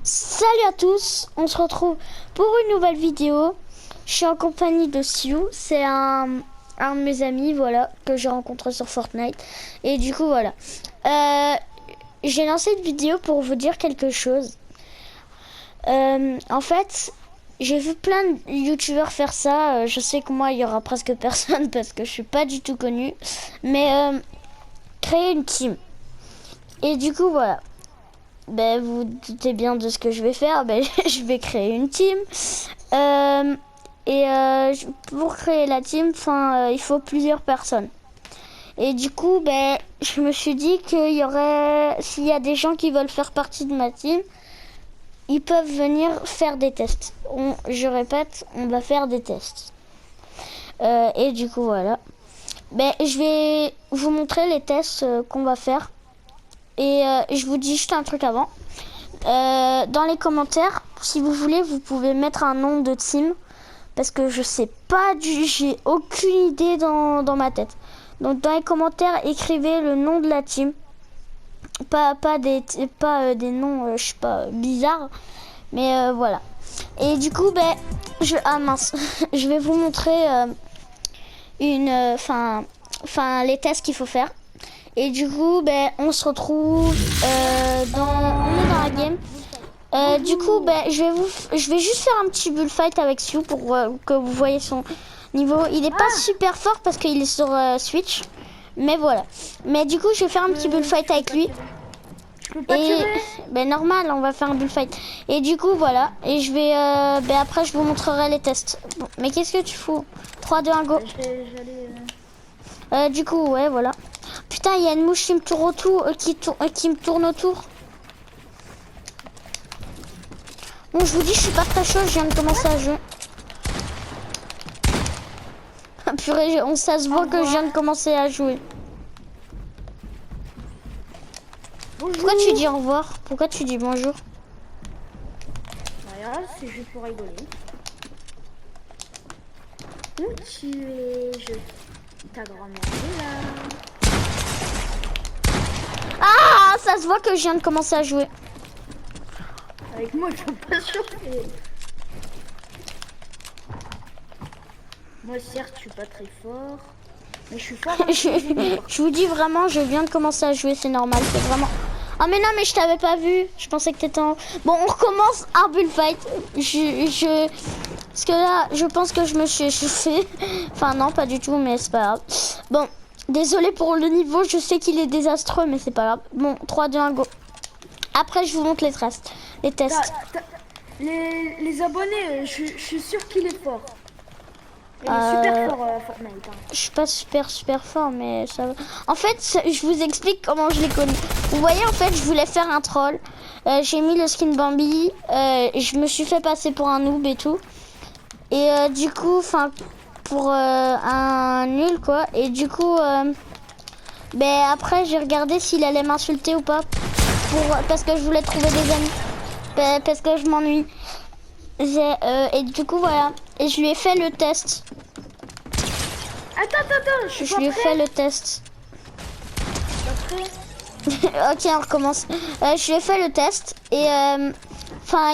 Salut à tous, on se retrouve pour une nouvelle vidéo. Je suis en compagnie de Sioux, c'est un de mes amis, voilà, que j'ai rencontré sur Fortnite. Et du coup, voilà. J'ai lancé une vidéo pour vous dire quelque chose. En fait, j'ai vu plein de youtubeurs faire ça. Je sais que moi, il y aura presque personne parce que je suis pas du tout connue. Mais créer une team. Et du coup, voilà. Ben, vous doutez bien de ce que je vais faire. Ben, je vais créer une team. Pour créer la team, il faut plusieurs personnes. Et du coup, ben, je me suis dit qu'il y aurait, s'il y a des gens qui veulent faire partie de ma team, ils peuvent venir faire des tests. Je répète, on va faire des tests. Et du coup, voilà. Ben, je vais vous montrer les tests qu'on va faire. Et je vous dis juste un truc avant. Dans les commentaires, si vous voulez, vous pouvez mettre un nom de team. Parce que je sais pas, j'ai aucune idée dans ma tête. Donc dans les commentaires, écrivez le nom de la team. Pas des noms, je sais pas, bizarres. Mais voilà. Et du coup, ben, ah mince, je vais vous montrer les tests qu'il faut faire. Et du coup, ben, on se retrouve on est dans la game. Du coup, ben, je vais juste faire un petit bullfight avec Sioux pour que vous voyez son niveau. Il est pas super fort parce qu'il est sur Switch. Mais voilà. Mais du coup, je vais faire un petit bullfight avec lui. Je peux pas Et tirer. ben normal, on va faire un bullfight. Et du coup, voilà. Et je vais ben après je vous montrerai les tests. Bon, mais qu'est-ce que tu fous? 3, 2, 1, go. Du coup, ouais, voilà. Putain, il y a une mouche qui me tourne autour, qui me tourne autour. Bon, je vous dis, je suis pas très chaud, je viens de commencer à jouer. Purée, ça se voit que je viens de commencer à jouer. Bonjour. Pourquoi tu dis au revoir? Pourquoi tu dis bonjour? Voilà, c'est juste pour rigoler. Où tu es? Ta grand-mère est là. Ah, ça se voit que je viens de commencer à jouer. Avec moi, je peux pas chauffer. Moi, certes, je suis pas très fort. Mais je suis fort en Je vous dis vraiment, je viens de commencer à jouer, c'est normal, c'est vraiment... Ah mais non, mais je t'avais pas vu, je pensais que t'étais en... Bon, on recommence un bullfight. Parce que là, je pense que je me suis échauffée. Enfin non, pas du tout, mais c'est pas grave. Bon, désolé pour le niveau, je sais qu'il est désastreux, mais c'est pas grave. Bon, 3, 2, 1, go. Après, je vous montre les tests. Les abonnés, je suis sûr qu'il est fort. Il est super fort, Fortnite. Je suis pas super fort, mais ça va. En fait, je vous explique comment je l'ai connu. Vous voyez, en fait, je voulais faire un troll. J'ai mis le skin Bambi. Je me suis fait passer pour un noob et tout. Et du coup, pour un nul, quoi. Et du coup, ben après, j'ai regardé s'il allait m'insulter ou pas. Parce que je voulais trouver des amis. Parce que je m'ennuie. Et du coup, voilà. Et je lui ai fait le test. Attends, Je lui ai fait le test. Ok, on recommence. Je lui ai fait le test et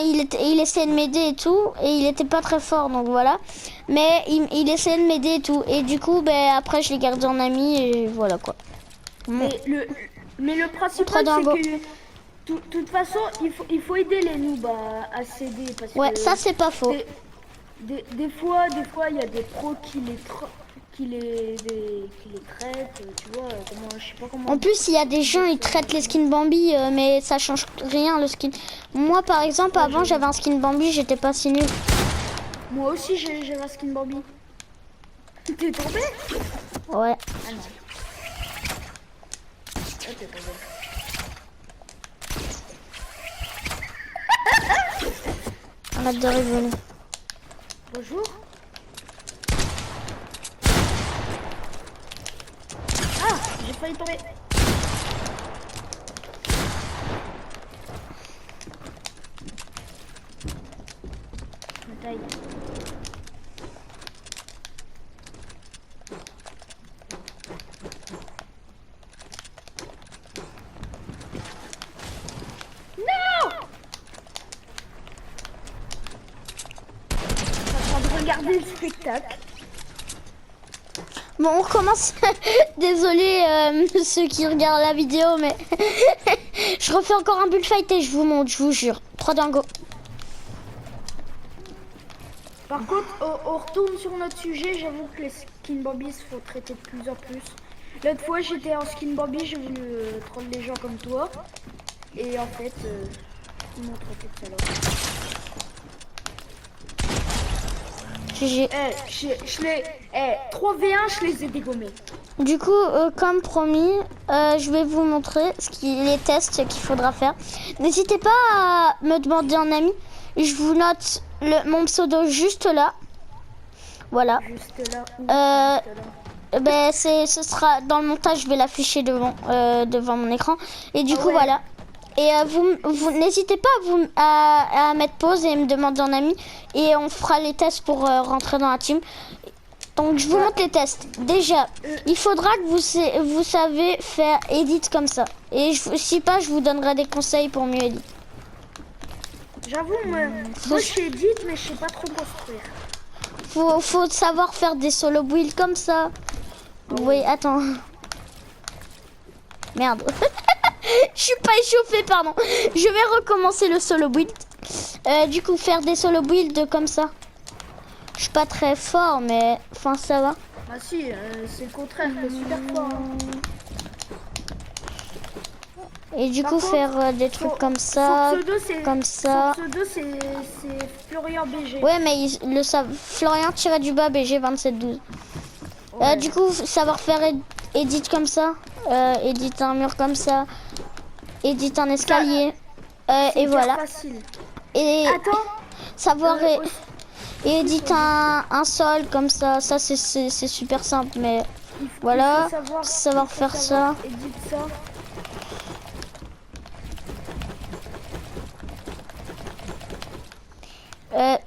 il essayait de m'aider et tout et il était pas très fort donc voilà. Mais il essayait de m'aider et tout et du coup ben après je l'ai gardé en ami et voilà quoi. Mais le principal c'est que de toute façon il faut aider les noobs à s'aider parce ouais, que ça c'est pas faux. Des fois il y a des pros qui les traitent, tu vois, je sais pas comment. En plus, il y a des gens, ils traitent les skins Bambi, mais ça change rien le skin. Moi, par exemple, avant, j'avais un skin Bambi, j'étais pas si nul. Moi aussi, j'ai un skin Bambi. T'es tombé? Ouais. Ah non. Ah, t'es tombé. Arrête de rigoler. Bonjour. Ah, j'ai failli tomber. Taille. Non! regarder le spectacle. Bon, on recommence. Désolé ceux qui regardent la vidéo, mais je refais encore un bullfight et je vous montre, je vous jure. 3 dingo. Par contre, on retourne sur notre sujet. J'avoue que les skin bobbies, faut traiter de plus en plus. L'autre fois, j'étais en skin bobby, j'ai voulu troll les gens comme toi. Et en fait, ils m'ont traité de salope. GG. Je les... 3v1, je les ai dégommés. Du coup, comme promis, je vais vous montrer les tests qu'il faudra faire. N'hésitez pas à me demander en ami. Je vous note mon pseudo juste là. Voilà. Juste là. Juste là. Ben, ce sera dans le montage, je vais l'afficher devant mon écran. Et du coup, ouais. voilà. Et vous n'hésitez pas à mettre pause et me demander en ami. Et on fera les tests pour rentrer dans la team. Donc je vous montre les tests. Déjà, il faudra que vous savez faire edit comme ça. Et si pas, je vous donnerai des conseils pour mieux edit. J'avoue, moi je suis edit, mais je sais pas trop construire. Faut savoir faire des solo builds comme ça. Oui, attends. Merde. Je suis pas échauffée, pardon. Je vais recommencer le solo build. Du coup, faire des solo builds comme ça. Je suis pas très fort, mais enfin ça va. Ah si, c'est le contraire, t'es super fort. Et du coup, faire des trucs comme ça, comme ça. Son pseudo, c'est Florian BG. Ouais, mais ils le savent. Florian-du-bas BG 2712. Ouais. Du coup, savoir faire edit comme ça, edit un mur comme ça, edit un escalier, et voilà. Facile. Et attends, savoir edit un sol comme ça, c'est super simple, mais voilà, savoir faire ça. Edit ça.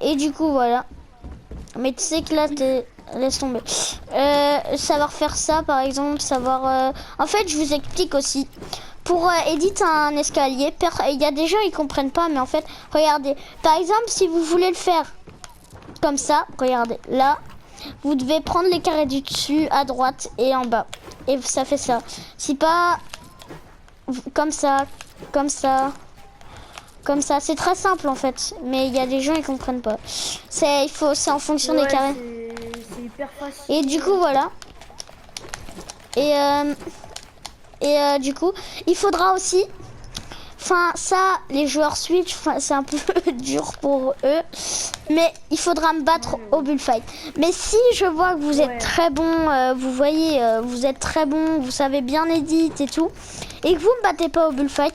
Et du coup, voilà. Mais tu sais que là, laisse tomber. Savoir faire ça, par exemple, savoir... En fait, je vous explique aussi. Pour éditer un escalier, il y a des gens qui comprennent pas, mais en fait, regardez. Par exemple, si vous voulez le faire comme ça, regardez, là, vous devez prendre les carrés du dessus, à droite et en bas. Et ça fait ça. Si pas, comme ça, comme ça... Comme ça, c'est très simple en fait, mais il y a des gens qui comprennent pas. C'est en fonction des carrés. C'est hyper facile. Et du coup voilà. Et du coup, il faudra aussi. Enfin ça, les joueurs Switch, c'est un peu dur pour eux, mais il faudra me battre au bullfight. Mais si je vois que vous êtes très bon, vous voyez, vous êtes très bon, vous savez bien edit et tout, et que vous me battez pas au bullfight.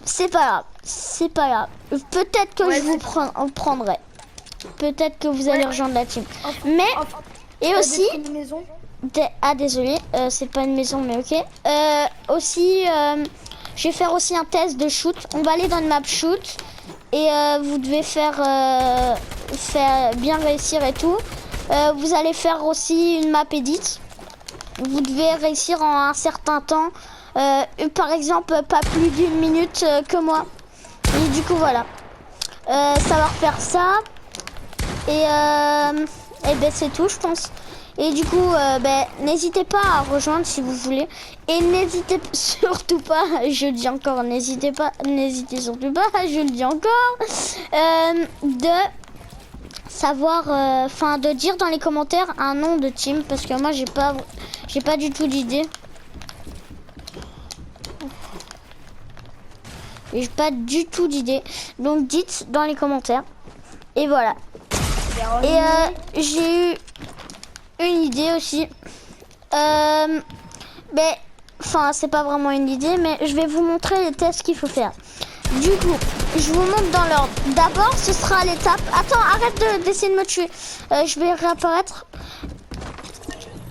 C'est pas grave, c'est pas grave. Peut-être que je vous prendrai. Peut-être que vous allez rejoindre la team. Mais, et aussi... désolé, c'est pas une maison, mais ok. Aussi, je vais faire aussi un test de shoot. On va aller dans une map shoot. Et vous devez faire bien réussir et tout. Vous allez faire aussi une map edit. Vous devez réussir en un certain temps. Par exemple, pas plus d'une minute que moi. Et du coup, voilà. Savoir faire ça. Et ben c'est tout, je pense. Et du coup, n'hésitez pas à rejoindre si vous voulez. Et n'hésitez surtout pas, je dis encore, n'hésitez surtout pas, je le dis encore, de savoir, de dire dans les commentaires un nom de team. Parce que moi, j'ai pas du tout d'idée. J'ai pas du tout d'idée. Donc dites dans les commentaires. Et voilà. Et j'ai eu une idée aussi. C'est pas vraiment une idée, mais je vais vous montrer les tests qu'il faut faire. Du coup, je vous montre dans l'ordre. D'abord, ce sera l'étape... Attends, arrête d'essayer de me tuer. Je vais réapparaître.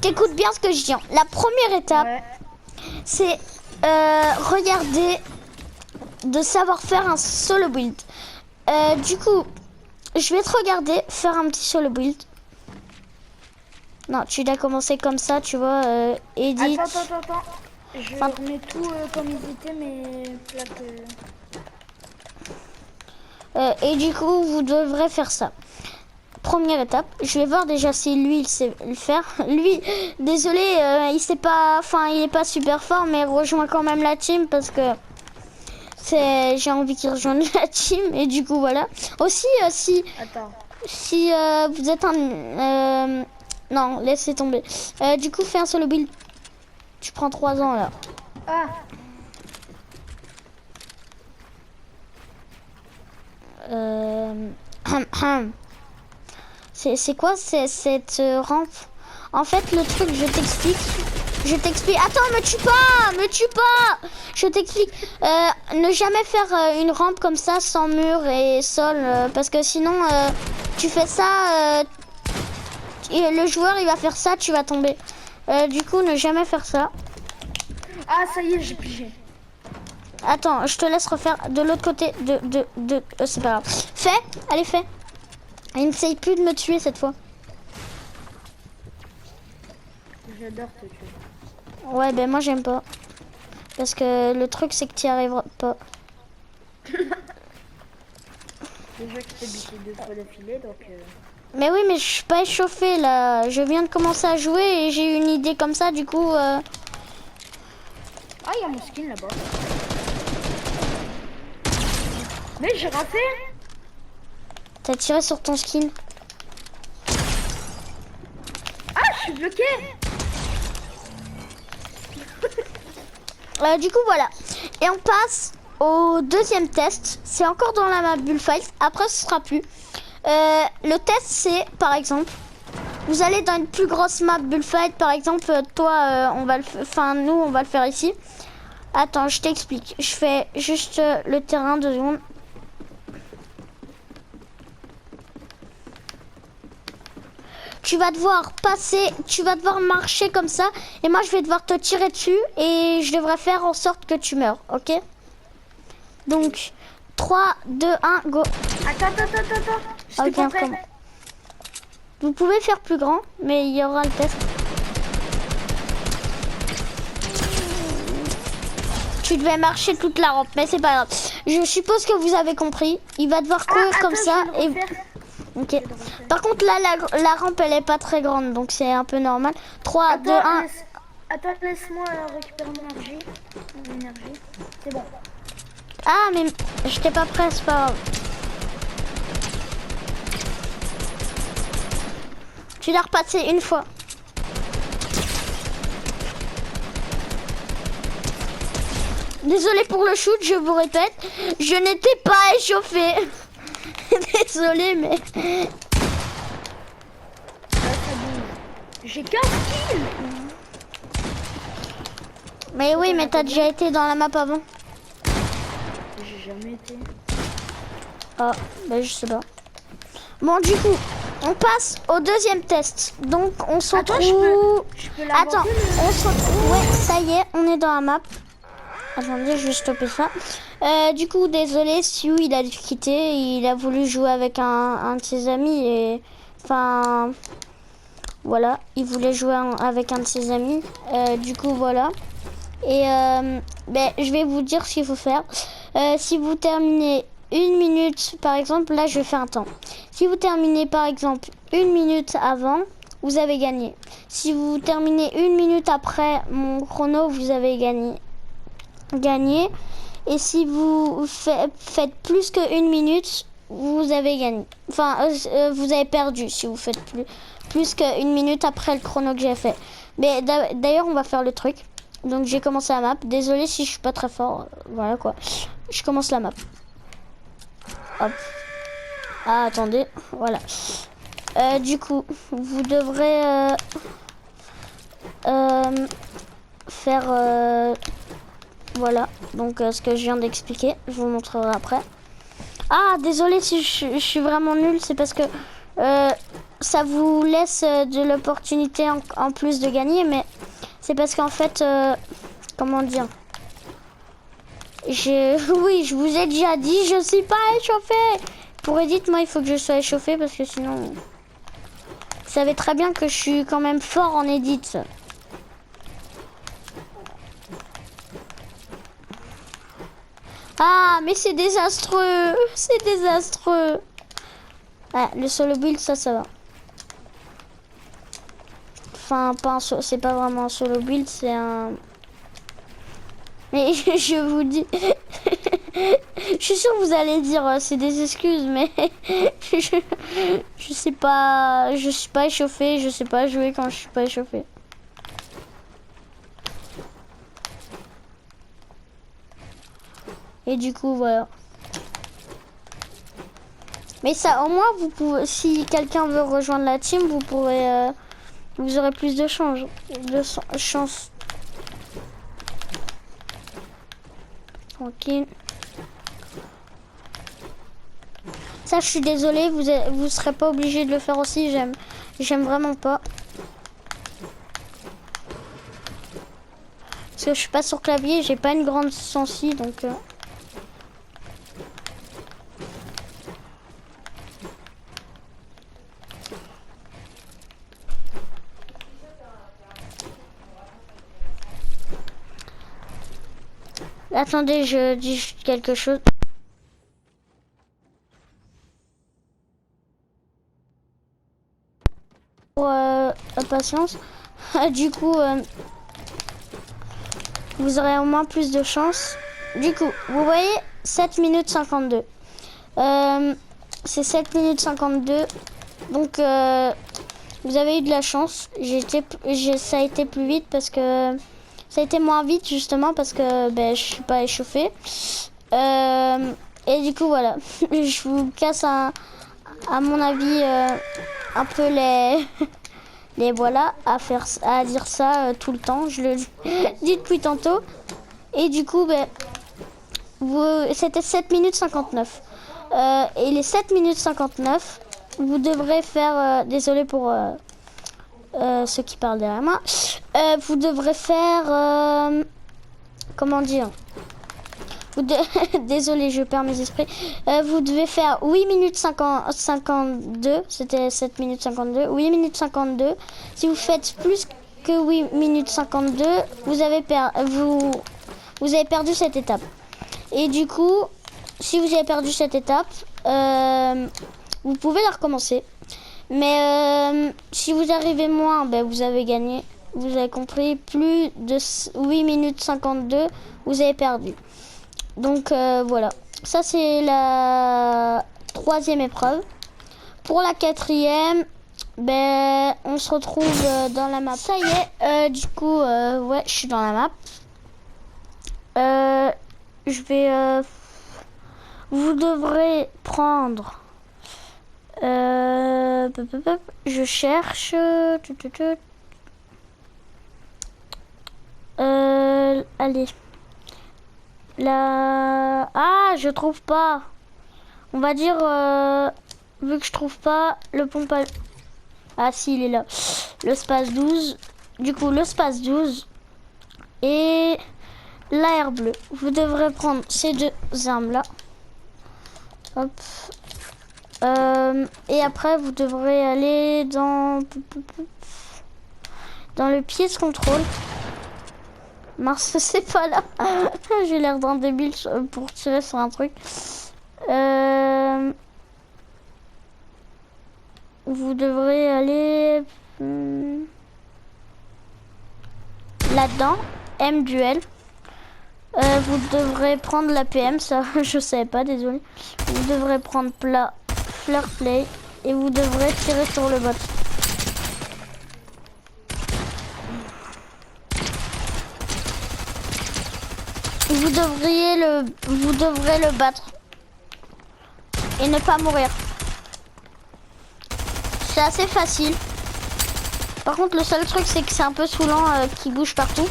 T'écoutes bien ce que je dis. La première étape, c'est regarder... de savoir faire un solo build. Du coup, je vais te regarder faire un petit solo build. Non, tu dois commencer comme ça, tu vois, edit. Attends. Je remets tout comme ils étaient, mes plaques. Et du coup, vous devrez faire ça. Première étape, je vais voir déjà si lui il sait le faire. Lui, désolé, il sait pas, enfin il est pas super fort, mais rejoint quand même la team parce que j'ai envie qu'il rejoigne la team et du coup voilà. Aussi Attends. si vous êtes un non, laissez tomber. Du coup, fais un solo build. Tu prends 3 ans là. Ah, C'est quoi cette rampe? En fait, le truc, je t'explique. Je t'explique. Attends, me tue pas! Me tue pas! Je t'explique. Ne jamais faire une rampe comme ça sans mur et sol. Parce que sinon, tu fais ça. Et le joueur, il va faire ça, tu vas tomber. Du coup, ne jamais faire ça. ah, ça y est, j'ai pigé. Attends, je te laisse refaire de l'autre côté. C'est pas grave. Fais! Allez, fais! Il n'essaye plus de me tuer cette fois. J'adore te tuer. Ouais, ben moi j'aime pas. Parce que le truc c'est que tu y arriveras pas. Déjà que je t'ai buté 2 fois d'affilée, donc... Mais oui, mais je suis pas échauffée là. Je viens de commencer à jouer et j'ai eu une idée comme ça, du coup... Ah, il y a mon skin là-bas. Mais j'ai raté. T'as tiré sur ton skin. Ah, je suis bloqué. Du coup, voilà. Et on passe au deuxième test. C'est encore dans la map Bullfight. Après, ce sera plus. Le test, c'est, par exemple, vous allez dans une plus grosse map Bullfight. Par exemple, toi, on va le, enfin, nous, on va le faire ici. Attends, je t'explique. Je fais juste le terrain 2 secondes. Tu vas devoir passer, tu vas devoir marcher comme ça. Et moi, je vais devoir te tirer dessus. Et je devrais faire en sorte que tu meurs, ok? Donc, 3, 2, 1, go. Attends. J'étais Ok, pas on prêt. recommence. Vous pouvez faire plus grand, mais il y aura le test. Tu devais marcher toute la rampe, mais c'est pas grave. Je suppose que vous avez compris. Il va devoir courir Ah, comme attends, ça. je vais le Et... refaire. Ok. Par contre, là, la rampe, elle est pas très grande, donc c'est un peu normal. 3, 2, 1. Attends, laisse-moi récupérer mon énergie. C'est bon. Ah, mais j'étais pas prêt, c'est pas grave. Tu l'as repassé une fois. Désolé pour le shoot, je vous répète. Je n'étais pas échauffée. Désolé, mais... Là, ça bouge. J'ai 15 kills. Mais oui, mais t'as déjà été dans la map avant. J'ai jamais été. Ah, ben je sais pas. Bon, du coup, on passe au deuxième test. Donc, on se Attends, retrouve... je peux l'avoir. Attends, on se retrouve... Ouais, ça y est, on est dans la map. Attendez, je vais stopper ça. Du coup, désolé, Sioux, il a dû quitter. Il a voulu jouer avec un de ses amis et... Enfin... Voilà, il voulait jouer avec un de ses amis. Du coup, voilà. Et ben, je vais vous dire ce qu'il faut faire. Si vous terminez 1 minute, par exemple, là, je vais faire un temps. Si vous terminez, par exemple, 1 minute avant, vous avez gagné. Si vous terminez 1 minute après mon chrono, vous avez gagné. Et si vous faites plus que 1 minute, vous avez gagné. Enfin, vous avez perdu si vous faites plus que 1 minute après le chrono que j'ai fait. Mais d'ailleurs, on va faire le truc. Donc j'ai commencé la map. Désolé si je suis pas très fort. Voilà quoi. Je commence la map. Hop. Ah, attendez. Voilà. Du coup, vous devrez faire... voilà. Donc ce que je viens d'expliquer. Je vous montrerai après. Ah, désolé si je suis vraiment nulle. C'est parce que ça vous laisse de l'opportunité en plus de gagner. Mais c'est parce qu'en fait... comment dire? Oui, je vous ai déjà dit, je suis pas échauffée. Pour Edith, moi, il faut que je sois échauffée parce que sinon... Vous savez très bien que je suis quand même fort en Edith. Ah, mais c'est désastreux. C'est désastreux. Ah, le solo build, ça va. Enfin, pas c'est pas vraiment un solo build, c'est un... Mais je vous dis... je suis sûre que vous allez dire c'est des excuses, mais je sais pas... Je suis pas échauffée, je sais pas jouer quand je suis pas échauffée. Et du coup, voilà. Mais ça, au moins, vous pouvez, si quelqu'un veut rejoindre la team, vous pourrez... vous aurez plus de chance. Tranquille. Ça, je suis désolée, vous serez pas obligé de le faire aussi. J'aime vraiment pas. Parce que je suis pas sur clavier, j'ai pas une grande sensi, donc... Attendez, je dis juste quelque chose. Pour patience. Du coup, vous aurez au moins plus de chance. Du coup, vous voyez 7 minutes 52. C'est 7 minutes 52. Donc, vous avez eu de la chance. Ça a été plus vite parce que... Ça a été moins vite justement parce que je suis pas échauffée. Et du coup, voilà. Je vous casse à mon avis un peu les voilà à dire ça tout le temps. Je le dis depuis tantôt. Et du coup, c'était 7 minutes 59. Et les 7 minutes 59, vous devrez faire... désolé pour ceux qui parlent derrière moi. Vous devrez faire... comment dire Désolé, je perds mes esprits. Vous devez faire 8 minutes 52. C'était 7 minutes 52. 8 minutes 52. Si vous faites plus que 8 minutes 52, vous avez perdu cette étape. Et du coup, si vous avez perdu cette étape, vous pouvez la recommencer. Mais si vous arrivez moins, vous avez gagné. Vous avez compris, plus de 8 minutes 52, vous avez perdu. Donc voilà, ça c'est la 3e épreuve. Pour la 4e, on se retrouve dans la map. Ça y est, du coup, ouais, je suis dans la map. Je vais... vous devrez prendre... je cherche... allez... Ah, je trouve pas. On va dire, vu que je trouve pas le pompe à... Ah si, il est là. Le space 12. Du coup, le space 12 et l'AR bleu. Vous devrez prendre ces deux armes-là. Hop. Et après, vous devrez aller dans le pièce contrôle. Mars, c'est pas là. J'ai l'air d'un débile pour tirer sur un truc. Vous devrez aller là-dedans. M duel. Vous devrez prendre la PM, ça je savais pas, désolé. Vous devrez prendre plat, flare play et vous devrez tirer sur le bot. Vous devrez le battre et ne pas mourir. C'est assez facile. Par contre, le seul truc, c'est que c'est un peu saoulant qu'il bouge partout.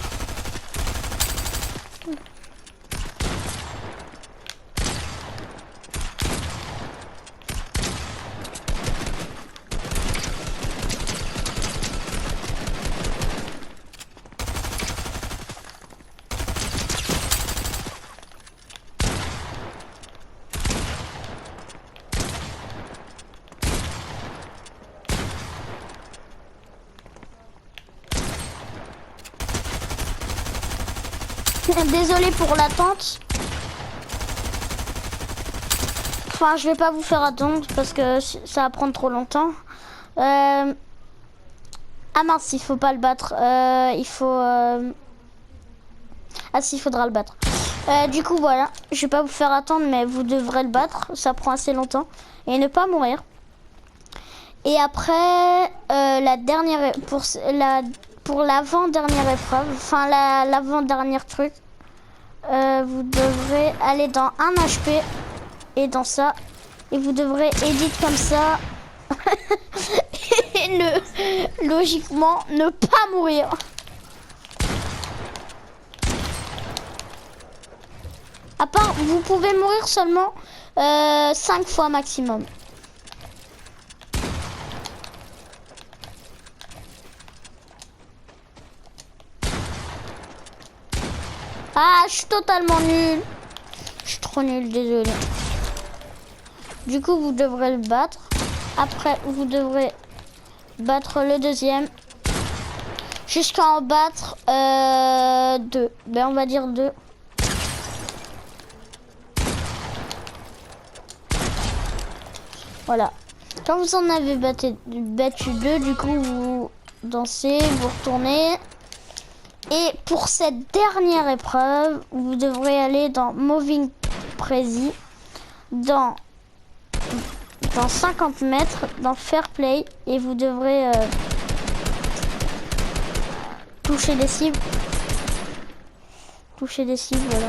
Désolé pour l'attente. Enfin, je vais pas vous faire attendre parce que ça va prendre trop longtemps. Ah mince, il faut pas le battre. Il faut... Ah si, il faudra le battre. Du coup, voilà. Je vais pas vous faire attendre, mais vous devrez le battre. Ça prend assez longtemps. Et ne pas mourir. Et après, la dernière... Pour l'avant-dernière épreuve, enfin l'avant-dernier truc, vous devrez aller dans un HP et dans ça. Et vous devrez edit comme ça. Et logiquement, ne pas mourir. À part, vous pouvez mourir seulement 5 fois maximum. Ah, je suis totalement nul. Je suis trop nul, désolé. Du coup, vous devrez le battre. Après, vous devrez battre le deuxième. Jusqu'à en battre 2. Ben, on va dire 2. Voilà. Quand vous en avez battu 2, du coup, vous dansez, vous retournez. Et pour cette dernière épreuve, vous devrez aller dans Moving Prezi, dans 50 mètres, dans Fair Play, et vous devrez toucher des cibles. Toucher des cibles, voilà.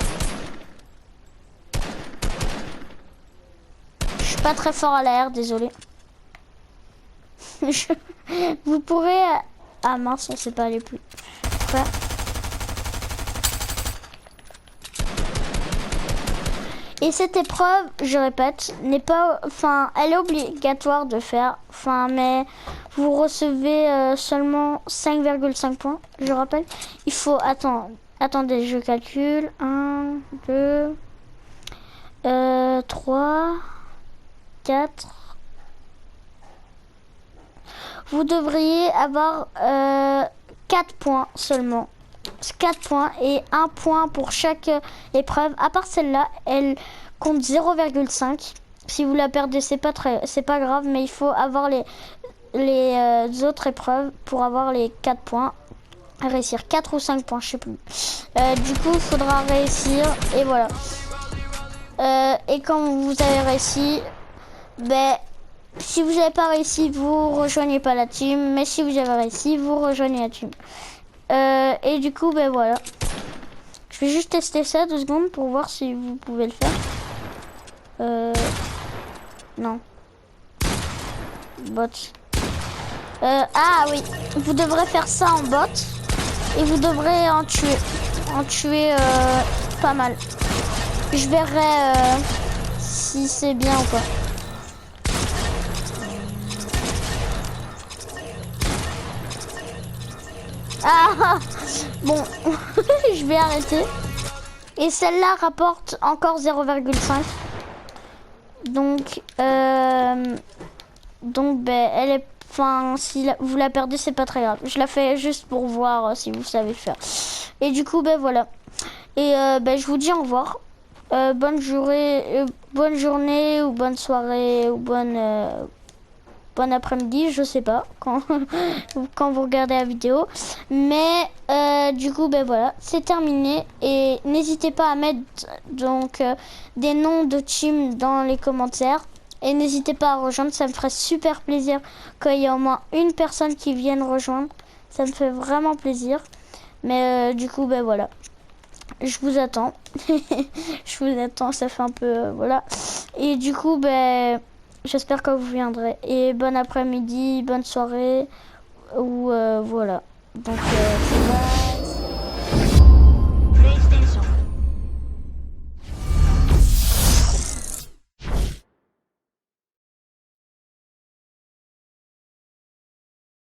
Je suis pas très fort à l'air, désolé. Vous pourrez... Ah mince, on sait pas aller plus. Après. Et cette épreuve, je répète, n'est pas, enfin, elle est obligatoire de faire, enfin, mais vous recevez seulement 5,5 points, je rappelle. Il faut, attendez, je calcule, 1, 2, 3, 4. Vous devriez avoir 4 points seulement. 4 points et 1 point pour chaque épreuve. À part celle-là, elle compte 0,5. Si vous la perdez, c'est pas grave, mais il faut avoir les autres épreuves pour avoir les 4 points. Réussir 4 ou 5 points, je sais plus. Du coup, il faudra réussir et voilà. Et quand vous avez réussi, ben, si vous n'avez pas réussi, vous rejoignez pas la team. Mais si vous avez réussi, vous rejoignez la team. Et du coup, ben voilà. Je vais juste tester ça 2 secondes pour voir si vous pouvez le faire. Non. Bot. Ah oui, vous devrez faire ça en bot. Et vous devrez en tuer. En tuer pas mal. Je verrai si c'est bien ou pas. Ah bon, je vais arrêter. Et celle-là rapporte encore 0,5. Donc ben, elle est... Enfin, si vous la perdez, c'est pas très grave. Je la fais juste pour voir si vous savez le faire. Et du coup, ben voilà. Et ben, je vous dis au revoir. Bonne journée ou bonne soirée ou bon après-midi, je sais pas quand vous regardez la vidéo. Mais du coup, ben voilà, c'est terminé. Et n'hésitez pas à mettre donc des noms de team dans les commentaires. Et n'hésitez pas à rejoindre, ça me ferait super plaisir qu'il y ait au moins une personne qui vienne rejoindre. Ça me fait vraiment plaisir. Mais du coup, ben voilà. Je vous attends. Je vous attends, ça fait un peu... voilà. Et du coup, ben... j'espère que vous viendrez. Et bon après-midi, bonne soirée. Ou voilà. Donc, c'est bon.